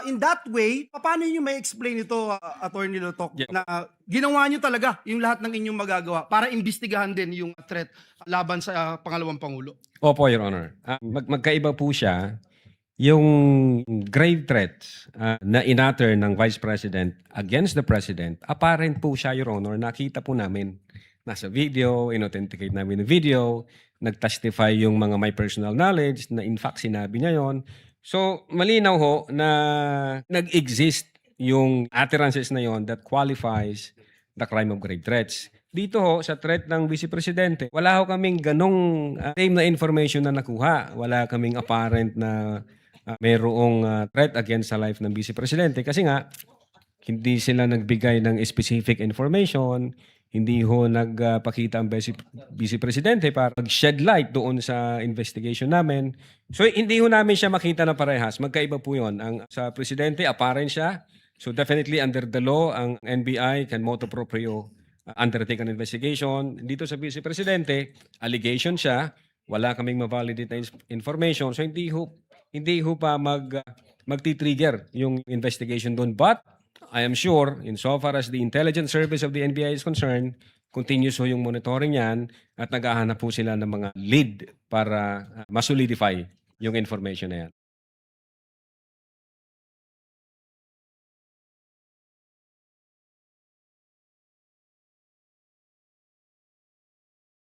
In that way, paano niyo may explain ito, Attorney Lotok, Yeah. na ginawa niyo talaga yung lahat ng inyong magagawa para imbestigahan din yung threat laban sa pangalawang pangulo? Opo, Your Honor. Magkaiba po siya. Yung grave threats na inatter ng Vice President against the President, apparent po siya, Your Honor. Nakita po namin. Nasa video, inauthenticate namin yung video, nag-testify yung mga may personal knowledge na in fact sinabi niya yon. So, malinaw ho na nag-exist yung utterances na yon that qualifies the crime of grave threats. Dito ho, sa threat ng Vice Presidente, wala ho kaming ganong claim na information na nakuha. Wala kaming apparent na mayroong threat against sa life ng Vice Presidente kasi nga hindi sila nagbigay ng specific information, hindi ho nagpakita ang Vice Presidente para mag-shed light doon sa investigation namin. So hindi ho namin siya makita na parehas. Magkaiba po yun. Ang sa Presidente, apparent siya. So definitely under the law, ang NBI can motu proprio undertake an investigation. Dito sa Vice Presidente, allegation siya. Wala kaming ma-validate na information. So hindi ho pa magti-trigger yung investigation doon. But I am sure, insofar as the intelligence service of the NBI is concerned, continuous ho yung monitoring yan at naghahanap po sila ng mga lead para masolidify yung information na yan.